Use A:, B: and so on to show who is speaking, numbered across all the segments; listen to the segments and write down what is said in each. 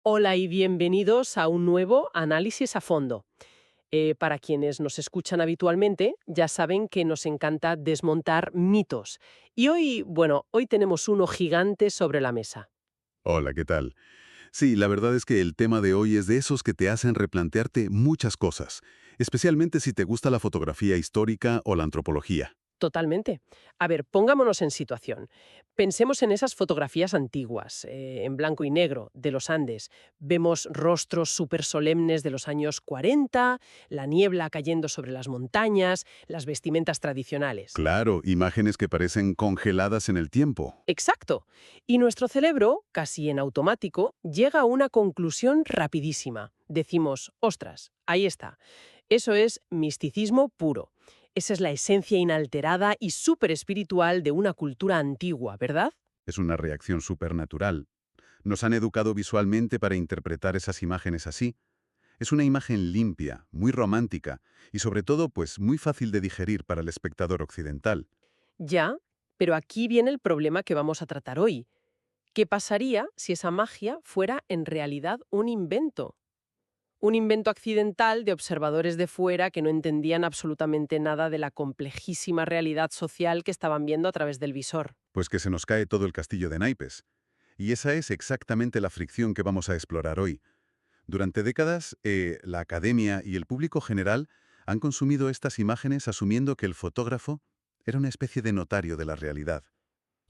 A: Hola y bienvenidos a un nuevo análisis a fondo. Para quienes nos escuchan habitualmente, ya saben que nos encanta desmontar mitos. Y hoy, bueno, hoy tenemos uno gigante sobre la mesa.
B: Hola, ¿qué tal? Sí, la verdad es que el tema de hoy es de esos que te hacen replantearte muchas cosas, especialmente si te gusta la fotografía histórica o la antropología.
A: Totalmente. A ver, pongámonos en situación. Pensemos en esas fotografías antiguas, en blanco y negro, de los Andes. Vemos rostros súper solemnes de los años 40, la niebla cayendo sobre las montañas, las vestimentas tradicionales.
B: Claro, imágenes que parecen congeladas en el tiempo.
A: Exacto. Y nuestro cerebro, casi en automático, llega a una conclusión rapidísima. Decimos, ostras, ahí está. Eso es misticismo puro. Esa es la esencia inalterada y súper espiritual de una cultura antigua, ¿verdad?
B: Es una reacción supernatural. Nos han educado visualmente para interpretar esas imágenes así. Es una imagen limpia, muy romántica y sobre todo pues muy fácil de digerir para el espectador occidental.
A: Ya, pero aquí viene el problema que vamos a tratar hoy. ¿Qué pasaría si esa magia fuera en realidad un invento? Un invento accidental de observadores de fuera que no entendían absolutamente nada de la complejísima realidad social que estaban viendo a través del visor.
B: Pues que se nos cae todo el castillo de naipes. Y esa es exactamente la fricción que vamos a explorar hoy. Durante décadas, la academia y el público general han consumido estas imágenes asumiendo que el fotógrafo era una especie de notario de la realidad.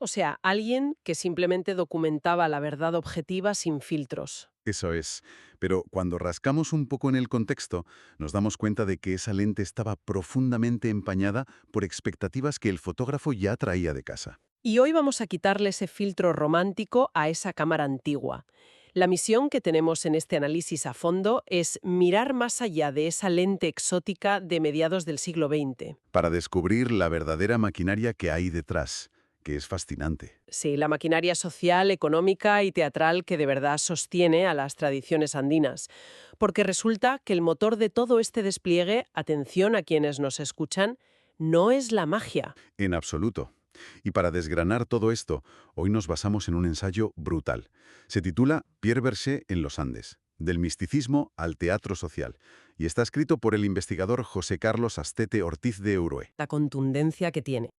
A: O sea, alguien que simplemente documentaba la verdad objetiva sin filtros.
B: Eso es. Pero cuando rascamos un poco en el contexto, nos damos cuenta de que esa lente estaba profundamente empañada por expectativas que el fotógrafo ya traía de casa.
A: Y hoy vamos a quitarle ese filtro romántico a esa cámara antigua. La misión que tenemos en este análisis a fondo es mirar más allá de esa lente exótica de mediados del siglo XX.
B: Para descubrir la verdadera maquinaria que hay detrás, que es fascinante.
A: Sí, la maquinaria social, económica y teatral que de verdad sostiene a las tradiciones andinas. Porque resulta que el motor de todo este despliegue, atención a quienes nos escuchan, no es la magia.
B: En absoluto. Y para desgranar todo esto, hoy nos basamos en un ensayo brutal. Se titula Pierre Berger en los Andes, del misticismo al teatro social, y está escrito por el investigador José Carlos Astete Ortiz de Urué.
A: La contundencia que tiene.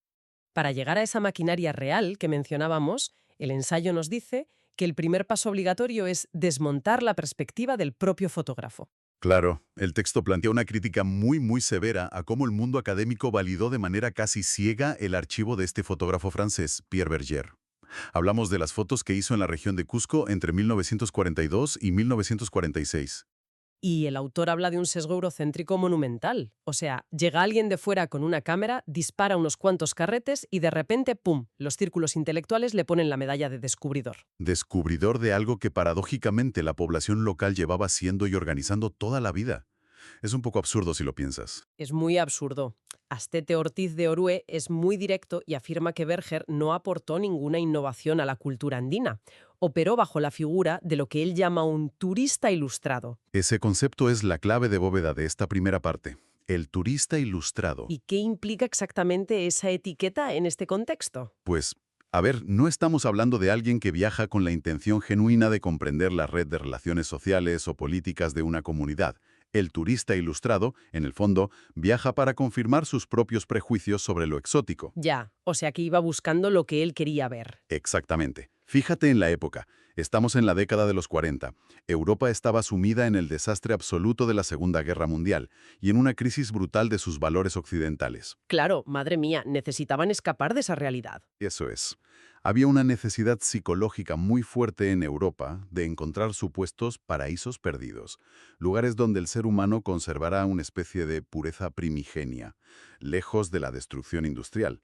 A: Para llegar a esa maquinaria real que mencionábamos, el ensayo nos dice que el primer paso obligatorio es desmontar la perspectiva del propio fotógrafo.
B: Claro, el texto plantea una crítica muy severa a cómo el mundo académico validó de manera casi ciega el archivo de este fotógrafo francés, Pierre Berger. Hablamos de las fotos que hizo en la región de Cusco entre 1942 y 1946.
A: Y el autor habla de un sesgo eurocéntrico monumental. O sea, llega alguien de fuera con una cámara, dispara unos cuantos carretes y de repente, ¡pum!, los círculos intelectuales le ponen la medalla de descubridor.
B: Descubridor de algo que paradójicamente la población local llevaba haciendo y organizando toda la vida. Es un poco absurdo si lo piensas.
A: Es muy absurdo. Astete Ortiz de Orue es muy directo y afirma que Berger no aportó ninguna innovación a la cultura andina. Operó bajo la figura de lo que él llama un turista ilustrado.
B: Ese concepto es la clave de bóveda de esta primera parte. El turista ilustrado.
A: ¿Y qué implica exactamente esa etiqueta en este contexto?
B: Pues, a ver, no estamos hablando de alguien que viaja con la intención genuina de comprender la red de relaciones sociales o políticas de una comunidad. El turista ilustrado, en el fondo, viaja para confirmar sus propios prejuicios sobre lo exótico.
A: Ya, o sea que iba buscando lo que él quería ver.
B: Exactamente. Fíjate en la época. Estamos en la década de los 40. Europa estaba sumida en el desastre absoluto de la Segunda Guerra Mundial y en una crisis brutal de sus valores occidentales.
A: Claro, madre mía, necesitaban escapar de esa realidad.
B: Eso es. Había una necesidad psicológica muy fuerte en Europa de encontrar supuestos paraísos perdidos, lugares donde el ser humano conservara una especie de pureza primigenia, lejos de la destrucción industrial.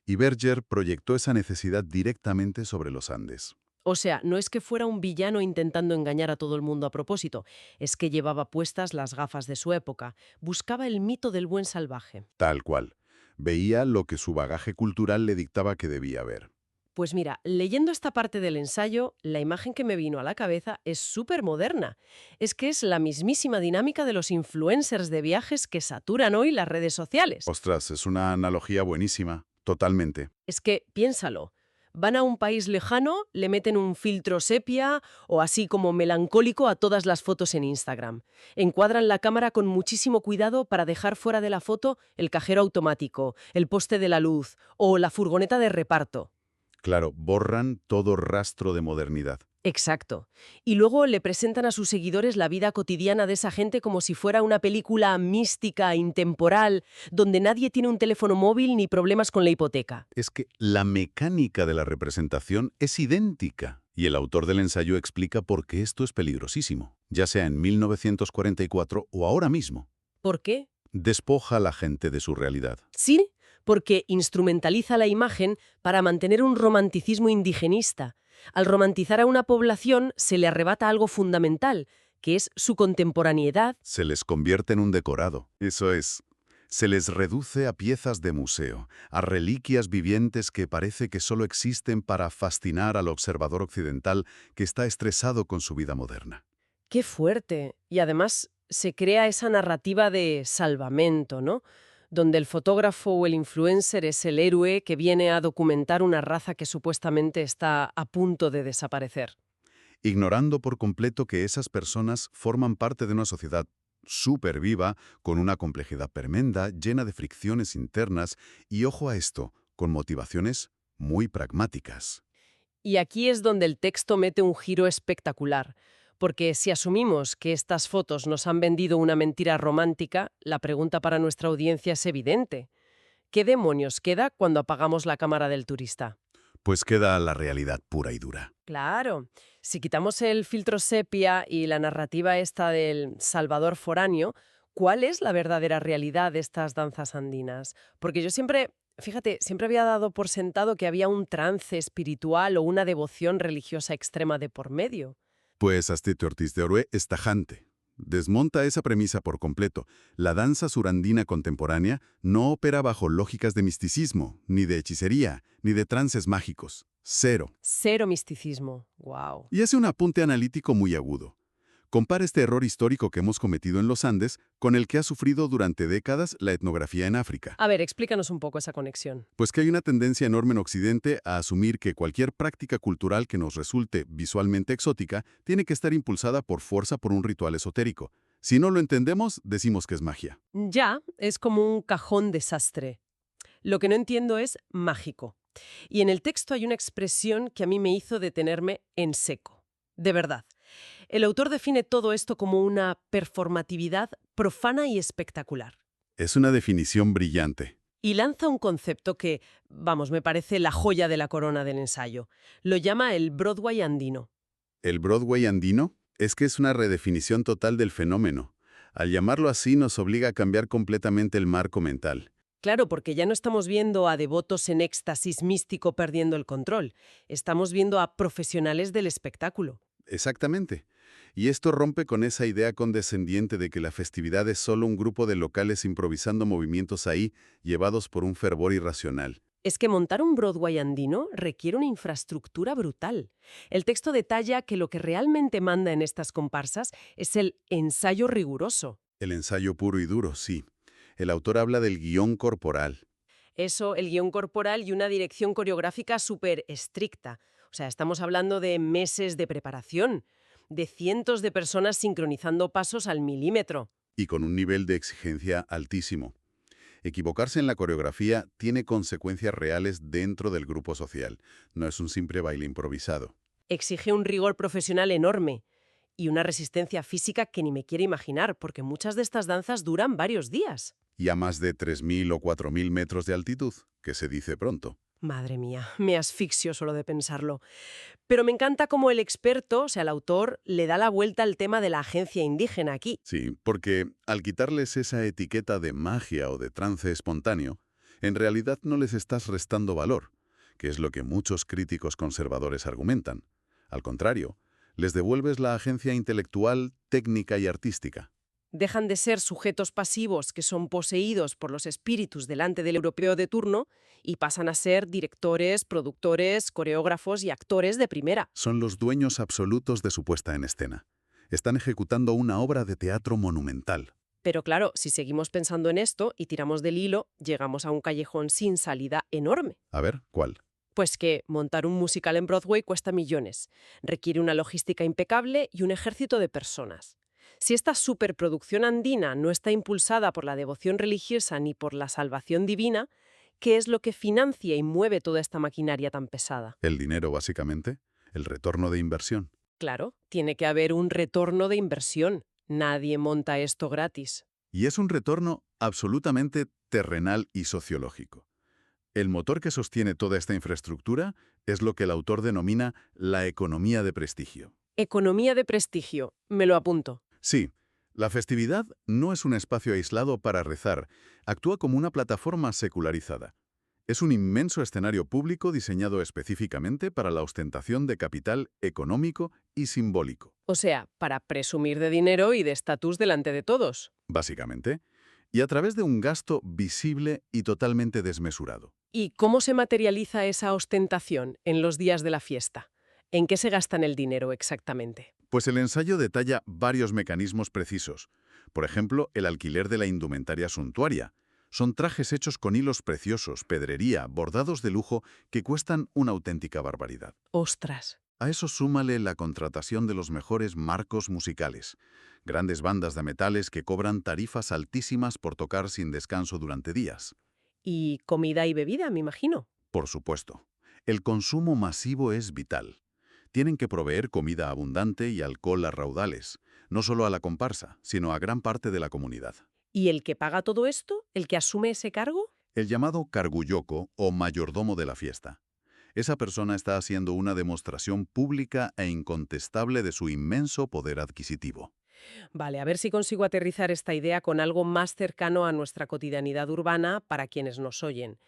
B: Y Berger proyectó esa necesidad directamente sobre los Andes.
A: O sea, no es que fuera un villano intentando engañar a todo el mundo a propósito, es que llevaba puestas las gafas de su época, buscaba el mito del buen salvaje.
B: Tal cual. Veía lo que su bagaje cultural le dictaba que debía ver.
A: Pues mira, leyendo esta parte del ensayo, la imagen que me vino a la cabeza es súper moderna. Es que es la mismísima dinámica de los influencers de viajes que saturan hoy las redes sociales.
B: Ostras, es una analogía buenísima. Totalmente.
A: Es que, piénsalo, Van a un país lejano, le meten un filtro sepia o así como melancólico a todas las fotos en Instagram. Encuadran la cámara con muchísimo cuidado para dejar fuera de la foto el cajero automático, el poste de la luz o la furgoneta de reparto.
B: Claro, borran todo rastro de modernidad.
A: Exacto. Y luego le presentan a sus seguidores la vida cotidiana de esa gente como si fuera una película mística, intemporal, donde nadie tiene un teléfono móvil ni problemas con la hipoteca.
B: Es que la mecánica de la representación es idéntica. Y el autor del ensayo explica por qué esto es peligrosísimo, ya sea en 1944 o ahora mismo.
A: ¿Por qué?
B: Despoja a la gente de su realidad.
A: Sí, porque instrumentaliza la imagen para mantener un romanticismo indigenista. Al romantizar a una población se le arrebata algo fundamental, que es su contemporaneidad.
B: Se les convierte en un decorado. Eso es. Se les reduce a piezas de museo, a reliquias vivientes que parece que solo existen para fascinar al observador occidental que está estresado con su vida moderna.
A: ¡Qué fuerte! Y además se crea esa narrativa de salvamento, ¿no? Donde el fotógrafo o el influencer es el héroe que viene a documentar una raza que supuestamente está a punto de desaparecer.
B: Ignorando por completo que esas personas forman parte de una sociedad súper viva, con una complejidad tremenda, llena de fricciones internas y, ojo a esto, con motivaciones muy pragmáticas.
A: Y aquí es donde el texto mete un giro espectacular, porque si asumimos que estas fotos nos han vendido una mentira romántica, la pregunta para nuestra audiencia es evidente. ¿Qué demonios queda cuando apagamos la cámara del turista?
B: Pues queda la realidad pura y dura.
A: Claro, si quitamos el filtro sepia y la narrativa esta del Salvador foráneo, ¿cuál es la verdadera realidad de estas danzas andinas? Porque yo siempre, fíjate, siempre había dado por sentado que había un trance espiritual o una devoción religiosa extrema de por medio.
B: Pues Astete Ortiz de Orue es tajante. Desmonta esa premisa por completo. La danza surandina contemporánea no opera bajo lógicas de misticismo, ni de hechicería, ni de trances mágicos. Cero.
A: Cero misticismo. Wow.
B: Y hace un apunte analítico muy agudo. Compara este error histórico que hemos cometido en los Andes con el que ha sufrido durante décadas la etnografía en África.
A: A ver, explícanos un poco esa conexión.
B: Pues que hay una tendencia enorme en Occidente a asumir que cualquier práctica cultural que nos resulte visualmente exótica tiene que estar impulsada por fuerza por un ritual esotérico. Si no lo entendemos, decimos que es magia.
A: Ya, es como un cajón desastre. Lo que no entiendo es mágico. Y en el texto hay una expresión que a mí me hizo detenerme en seco. De verdad. El autor define todo esto como una performatividad profana y espectacular.
B: Es una definición brillante.
A: Y lanza un concepto que, vamos, me parece la joya de la corona del ensayo. Lo llama el Broadway andino.
B: El Broadway andino es que es una redefinición total del fenómeno. Al llamarlo así nos obliga a cambiar completamente el marco mental.
A: Claro, porque ya no estamos viendo a devotos en éxtasis místico perdiendo el control. Estamos viendo a profesionales del espectáculo.
B: Exactamente. Y esto rompe con esa idea condescendiente de que la festividad es solo un grupo de locales improvisando movimientos ahí, llevados por un fervor irracional.
A: Es que montar un Broadway andino requiere una infraestructura brutal. El texto detalla que lo que realmente manda en estas comparsas es el ensayo riguroso.
B: El ensayo puro y duro, sí. El autor habla del guión corporal.
A: Eso, el guión corporal y una dirección coreográfica súper estricta. O sea, estamos hablando de meses de preparación, de cientos de personas sincronizando pasos al milímetro.
B: Y con un nivel de exigencia altísimo. Equivocarse en la coreografía tiene consecuencias reales dentro del grupo social. No es un simple baile improvisado.
A: Exige un rigor profesional enorme y una resistencia física que ni me quiero imaginar, porque muchas de estas danzas duran varios días.
B: Y a más de 3.000 o 4.000 metros de altitud, que se dice pronto.
A: Madre mía, me asfixio solo de pensarlo. Pero me encanta cómo el experto, o sea, el autor, le da la vuelta al tema de la agencia indígena aquí.
B: Sí, porque al quitarles esa etiqueta de magia o de trance espontáneo, en realidad no les estás restando valor, que es lo que muchos críticos conservadores argumentan. Al contrario, les devuelves la agencia intelectual, técnica y artística.
A: Dejan de ser sujetos pasivos que son poseídos por los espíritus delante del europeo de turno y pasan a ser directores, productores, coreógrafos y actores de primera.
B: Son los dueños absolutos de su puesta en escena. Están ejecutando una obra de teatro monumental.
A: Pero claro, si seguimos pensando en esto y tiramos del hilo, llegamos a un callejón sin salida enorme.
B: A ver, ¿cuál?
A: Pues que montar un musical en Broadway cuesta millones, requiere una logística impecable y un ejército de personas. Si esta superproducción andina no está impulsada por la devoción religiosa ni por la salvación divina, ¿qué es lo que financia y mueve toda esta maquinaria tan pesada?
B: El dinero, básicamente, el retorno de inversión.
A: Claro, tiene que haber un retorno de inversión. Nadie monta esto gratis.
B: Y es un retorno absolutamente terrenal y sociológico. El motor que sostiene toda esta infraestructura es lo que el autor denomina la economía de prestigio.
A: Economía de prestigio, me lo apunto.
B: Sí, la festividad no es un espacio aislado para rezar, actúa como una plataforma secularizada. Es un inmenso escenario público diseñado específicamente para la ostentación de capital económico y simbólico,
A: O sea, para presumir de dinero y de estatus delante de todos.
B: básicamente, y a través de un gasto visible y totalmente desmesurado.
A: ¿Y cómo se materializa esa ostentación en los días de la fiesta? ¿En qué se gastan el dinero exactamente?
B: Pues el ensayo detalla varios mecanismos precisos. Por ejemplo, el alquiler de la indumentaria suntuaria. Son trajes hechos con hilos preciosos, pedrería, bordados de lujo que cuestan una auténtica barbaridad.
A: Ostras.
B: A eso súmale la contratación de los mejores marcos musicales. Grandes bandas de metales que cobran tarifas altísimas por tocar sin descanso durante días.
A: Y comida y bebida, me imagino.
B: Por supuesto, el consumo masivo es vital. Tienen que proveer comida abundante y alcohol a raudales, no solo a la comparsa, sino a gran parte de la comunidad.
A: ¿Y el que paga todo esto? ¿El que asume ese cargo?
B: El llamado carguyoko o mayordomo de la fiesta. Esa persona está haciendo una demostración pública e incontestable de su inmenso poder adquisitivo.
A: Vale, a ver si consigo aterrizar esta idea con algo más cercano a nuestra cotidianidad urbana para quienes nos oyen.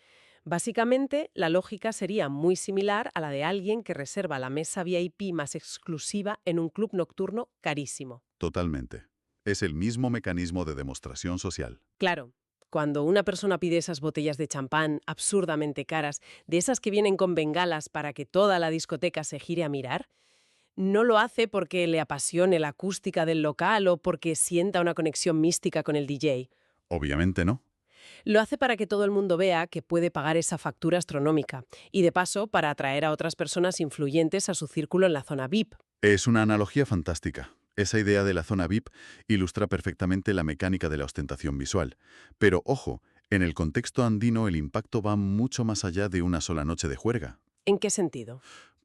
A: Básicamente, la lógica sería muy similar a la de alguien que reserva la mesa VIP más exclusiva en un club nocturno carísimo.
B: Totalmente. Es el mismo mecanismo de demostración social.
A: Claro, cuando una persona pide esas botellas de champán absurdamente caras, de esas que vienen con bengalas para que toda la discoteca se gire a mirar, no lo hace porque le apasione la acústica del local o porque sienta una conexión mística con el DJ.
B: Obviamente no.
A: Lo hace para que todo el mundo vea que puede pagar esa factura astronómica y, de paso, para atraer a otras personas influyentes a su círculo en la zona VIP.
B: Es una analogía fantástica. Esa idea de la zona VIP ilustra perfectamente la mecánica de la ostentación visual. Pero, ojo, en el contexto andino el impacto va mucho más allá de una sola noche de juerga.
A: ¿En qué sentido?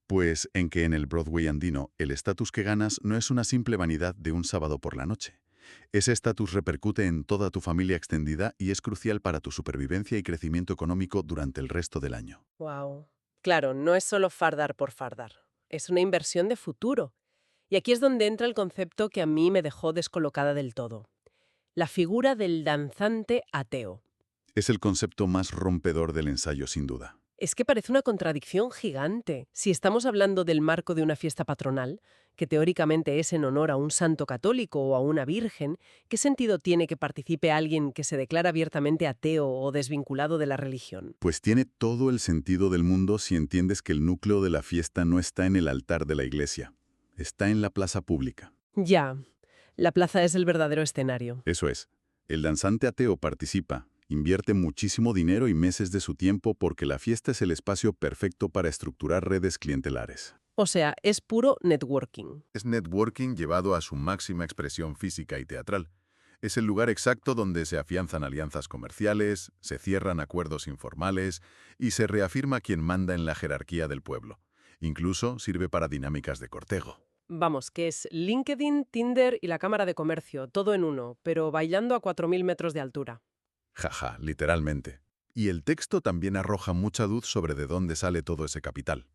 B: Pues en que en el Broadway andino el estatus que ganas no es una simple vanidad de un sábado por la noche. Ese estatus repercute en toda tu familia extendida y es crucial para tu supervivencia y crecimiento económico durante el resto del año.
A: Wow. Claro, no es solo fardar por fardar. Es una inversión de futuro. Y aquí es donde entra el concepto que a mí me dejó descolocada del todo. La figura del danzante ateo.
B: Es el concepto más rompedor del ensayo, sin duda.
A: Es que parece una contradicción gigante. Si estamos hablando del marco de una fiesta patronal, que teóricamente es en honor a un santo católico o a una virgen, ¿qué sentido tiene que participe alguien que se declara abiertamente ateo o desvinculado de la religión?
B: Pues tiene todo el sentido del mundo si entiendes que el núcleo de la fiesta no está en el altar de la iglesia, está en la plaza pública.
A: Ya, la plaza es el verdadero escenario.
B: Eso es, el danzante ateo participa, invierte muchísimo dinero y meses de su tiempo porque la fiesta es el espacio perfecto para estructurar redes clientelares.
A: O sea, es puro networking.
B: Es networking llevado a su máxima expresión física y teatral. Es el lugar exacto donde se afianzan alianzas comerciales, se cierran acuerdos informales y se reafirma quién manda en la jerarquía del pueblo. Incluso sirve para dinámicas de cortejo.
A: Vamos, que es LinkedIn, Tinder y la Cámara de Comercio, todo en uno, pero bailando a 4.000 metros de altura.
B: Jaja, literalmente. Y el texto también arroja mucha luz sobre de dónde sale todo ese capital.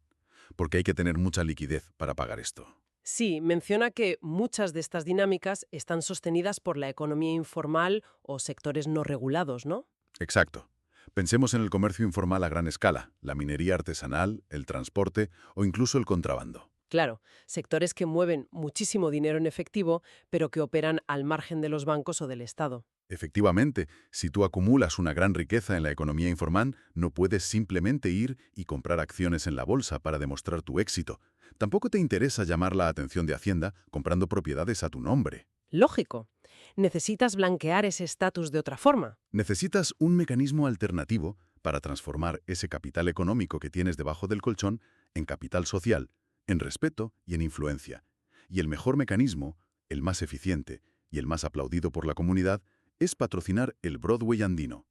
B: Porque hay que tener mucha liquidez para pagar esto.
A: Sí, menciona que muchas de estas dinámicas están sostenidas por la economía informal o sectores no regulados, ¿no?
B: Exacto. Pensemos en el comercio informal a gran escala, la minería artesanal, el transporte o incluso el contrabando.
A: Claro, sectores que mueven muchísimo dinero en efectivo, pero que operan al margen de los bancos o del Estado.
B: Efectivamente, si tú acumulas una gran riqueza en la economía informal, no puedes simplemente ir y comprar acciones en la bolsa para demostrar tu éxito. Tampoco te interesa llamar la atención de Hacienda comprando propiedades a tu nombre.
A: Lógico. Necesitas blanquear ese estatus de otra forma.
B: Necesitas un mecanismo alternativo para transformar ese capital económico que tienes debajo del colchón en capital social, en respeto y en influencia. Y el mejor mecanismo, el más eficiente y el más aplaudido por la comunidad, es patrocinar el Broadway andino.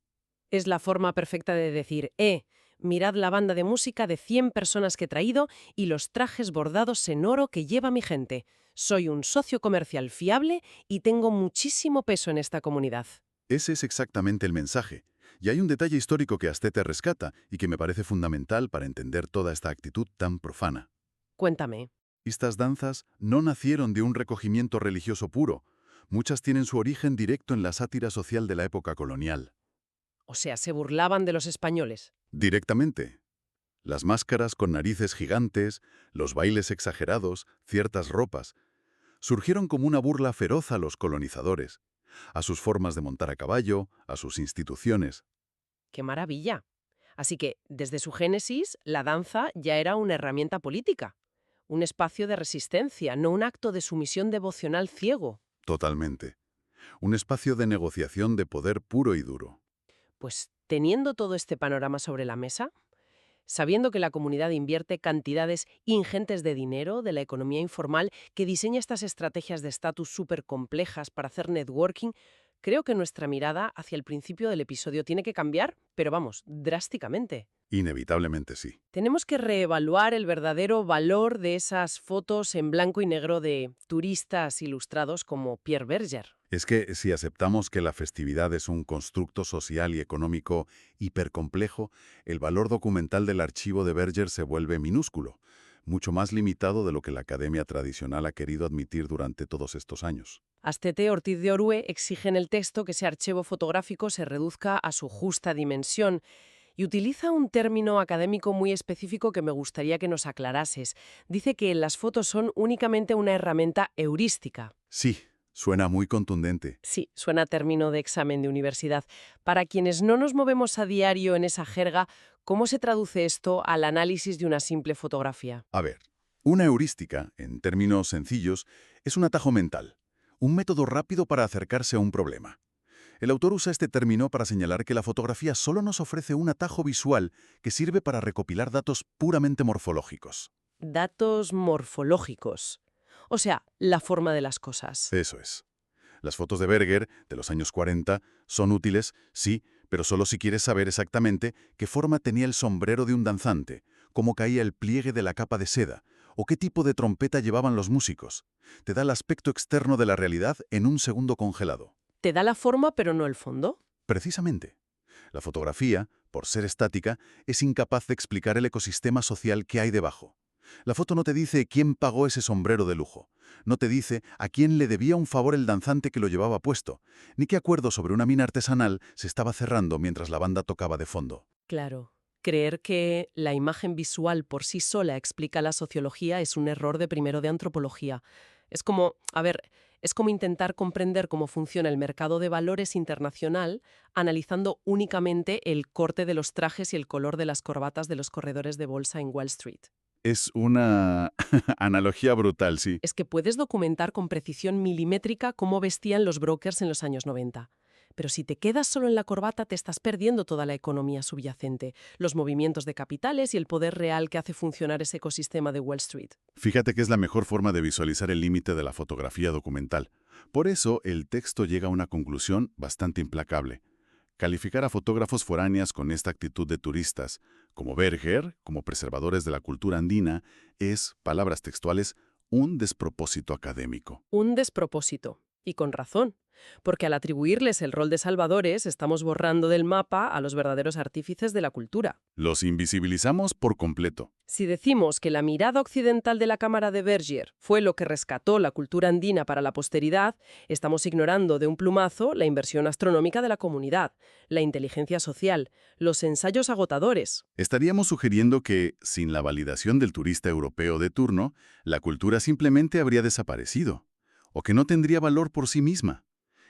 A: Es la forma perfecta de decir, mirad la banda de música de 100 personas que he traído y los trajes bordados en oro que lleva mi gente. Soy un socio comercial fiable y tengo muchísimo peso en esta comunidad.
B: Ese es exactamente el mensaje. Y hay un detalle histórico que Astete rescata y que me parece fundamental para entender toda esta actitud tan profana.
A: Cuéntame.
B: Estas danzas no nacieron de un recogimiento religioso puro. Muchas tienen su origen directo en la sátira social de la época colonial.
A: O sea, se burlaban de los españoles.
B: Directamente. Las máscaras con narices gigantes, los bailes exagerados, ciertas ropas, surgieron como una burla feroz a los colonizadores, a sus formas de montar a caballo, a sus instituciones.
A: ¡Qué maravilla! Así que, desde su génesis, la danza ya era una herramienta política, un espacio de resistencia, no un acto de sumisión devocional ciego.
B: Totalmente. Un espacio de negociación de poder puro y duro.
A: Pues, teniendo todo este panorama sobre la mesa, sabiendo que la comunidad invierte cantidades ingentes de dinero de la economía informal, que diseña estas estrategias de estatus súper complejas para hacer networking, creo que nuestra mirada hacia el principio del episodio tiene que cambiar, pero vamos, drásticamente.
B: Inevitablemente sí.
A: Tenemos que reevaluar el verdadero valor de esas fotos en blanco y negro de turistas ilustrados como Pierre Berger.
B: Es que si aceptamos que la festividad es un constructo social y económico hipercomplejo, el valor documental del archivo de Berger se vuelve minúsculo, mucho más limitado de lo que la academia tradicional ha querido admitir durante todos estos años.
A: Astete Ortiz de Orue exige en el texto que ese archivo fotográfico se reduzca a su justa dimensión y utiliza un término académico muy específico que me gustaría que nos aclarases. Dice que las fotos son únicamente una herramienta heurística.
B: Sí, suena muy contundente.
A: Sí, suena a término de examen de universidad. Para quienes no nos movemos a diario en esa jerga, ¿cómo se traduce esto al análisis de una simple fotografía?
B: A ver, una heurística, en términos sencillos, es un atajo mental, un método rápido para acercarse a un problema. El autor usa este término para señalar que la fotografía solo nos ofrece un atajo visual que sirve para recopilar datos puramente morfológicos.
A: Datos morfológicos. O sea, la forma de las cosas.
B: Eso es. Las fotos de Berger, de los años 40, son útiles, sí, pero solo si quieres saber exactamente qué forma tenía el sombrero de un danzante, cómo caía el pliegue de la capa de seda, o qué tipo de trompeta llevaban los músicos. Te da el aspecto externo de la realidad en un segundo congelado.
A: Te da la forma, pero no el fondo.
B: Precisamente. La fotografía, por ser estática, es incapaz de explicar el ecosistema social que hay debajo. La foto no te dice quién pagó ese sombrero de lujo, no te dice a quién le debía un favor el danzante que lo llevaba puesto, ni qué acuerdo sobre una mina artesanal se estaba cerrando mientras la banda tocaba de fondo.
A: Claro. Creer que la imagen visual por sí sola explica la sociología es un error de primero de antropología. Es como intentar comprender cómo funciona el mercado de valores internacional analizando únicamente el corte de los trajes y el color de las corbatas de los corredores de bolsa en Wall Street.
B: Es una analogía brutal, sí.
A: Es que puedes documentar con precisión milimétrica cómo vestían los brokers en los años 90. Pero si te quedas solo en la corbata, te estás perdiendo toda la economía subyacente, los movimientos de capitales y el poder real que hace funcionar ese ecosistema de Wall Street.
B: Fíjate que es la mejor forma de visualizar el límite de la fotografía documental. Por eso, el texto llega a una conclusión bastante implacable. Calificar a fotógrafos foráneas con esta actitud de turistas, como Berger, como preservadores de la cultura andina, es, palabras textuales, un despropósito académico.
A: Un despropósito. Y con razón. Porque al atribuirles el rol de salvadores, estamos borrando del mapa a los verdaderos artífices de la cultura.
B: Los invisibilizamos por completo.
A: Si decimos que la mirada occidental de la cámara de Berger fue lo que rescató la cultura andina para la posteridad, estamos ignorando de un plumazo la inversión astronómica de la comunidad, la inteligencia social, los ensayos agotadores.
B: Estaríamos sugiriendo que, sin la validación del turista europeo de turno, la cultura simplemente habría desaparecido, o que no tendría valor por sí misma.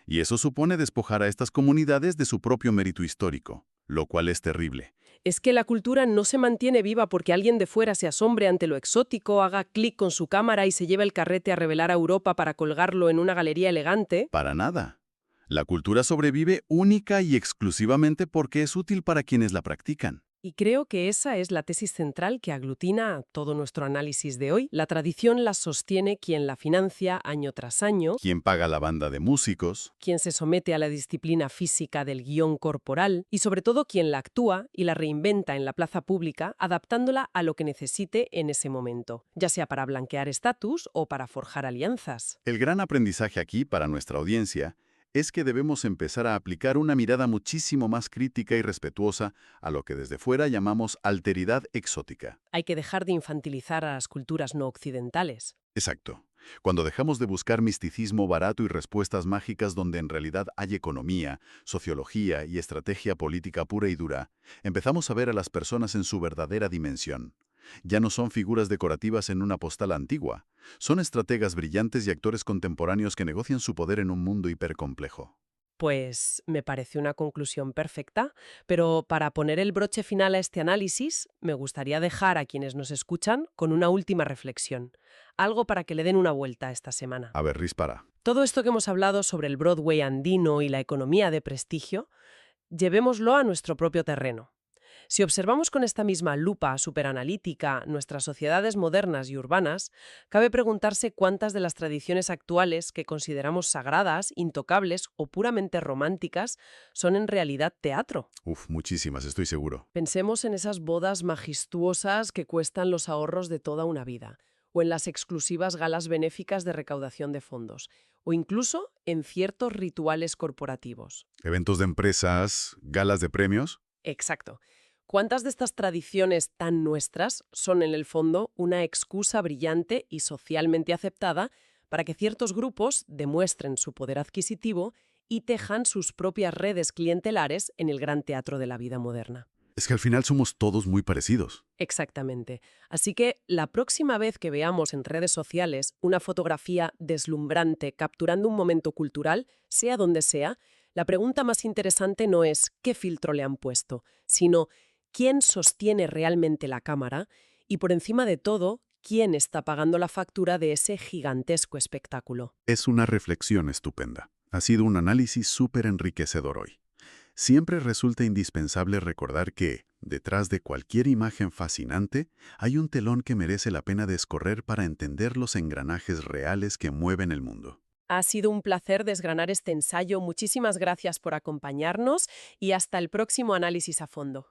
B: Y eso supone despojar a estas comunidades de su propio mérito histórico, lo cual es terrible.
A: Es que la cultura no se mantiene viva porque alguien de fuera se asombre ante lo exótico, haga clic con su cámara y se lleve el carrete a revelar a Europa para colgarlo en una galería elegante.
B: Para nada. La cultura sobrevive única y exclusivamente porque es útil para quienes la practican.
A: Y creo que esa es la tesis central que aglutina todo nuestro análisis de hoy. La tradición la sostiene quien la financia año tras año,
B: ¿Quién paga la banda de músicos?
A: quien se somete a la disciplina física del guión corporal y sobre todo quien la actúa y la reinventa en la plaza pública, adaptándola a lo que necesite en ese momento, ya sea para blanquear estatus o para forjar alianzas.
B: El gran aprendizaje aquí para nuestra audiencia es que debemos empezar a aplicar una mirada muchísimo más crítica y respetuosa a lo que desde fuera llamamos alteridad exótica.
A: Hay que dejar de infantilizar a las culturas no occidentales.
B: Exacto. Cuando dejamos de buscar misticismo barato y respuestas mágicas donde en realidad hay economía, sociología y estrategia política pura y dura, empezamos a ver a las personas en su verdadera dimensión. Ya no son figuras decorativas en una postal antigua, son estrategas brillantes y actores contemporáneos que negocian su poder en un mundo hipercomplejo.
A: Pues me parece una conclusión perfecta, pero para poner el broche final a este análisis, me gustaría dejar a quienes nos escuchan con una última reflexión, algo para que le den una vuelta esta semana.
B: A ver, Rispara.
A: Todo esto que hemos hablado sobre el Broadway andino y la economía de prestigio, llevémoslo a nuestro propio terreno. Si observamos con esta misma lupa superanalítica nuestras sociedades modernas y urbanas, cabe preguntarse cuántas de las tradiciones actuales que consideramos sagradas, intocables o puramente románticas son en realidad teatro.
B: Uf, muchísimas, estoy seguro.
A: Pensemos en esas bodas majestuosas que cuestan los ahorros de toda una vida, o en las exclusivas galas benéficas de recaudación de fondos, o incluso en ciertos rituales corporativos.
B: Eventos de empresas, galas de premios.
A: Exacto. ¿Cuántas de estas tradiciones tan nuestras son en el fondo una excusa brillante y socialmente aceptada para que ciertos grupos demuestren su poder adquisitivo y tejan sus propias redes clientelares en el gran teatro de la vida moderna?
B: Es que al final somos todos muy parecidos.
A: Exactamente. Así que la próxima vez que veamos en redes sociales una fotografía deslumbrante capturando un momento cultural, sea donde sea, la pregunta más interesante no es qué filtro le han puesto, sino quién sostiene realmente la cámara y, por encima de todo, quién está pagando la factura de ese gigantesco espectáculo.
B: Es una reflexión estupenda. Ha sido un análisis súper enriquecedor hoy. Siempre resulta indispensable recordar que, detrás de cualquier imagen fascinante, hay un telón que merece la pena descorrer para entender los engranajes reales que mueven el mundo.
A: Ha sido un placer desgranar este ensayo. Muchísimas gracias por acompañarnos y hasta el próximo análisis a fondo.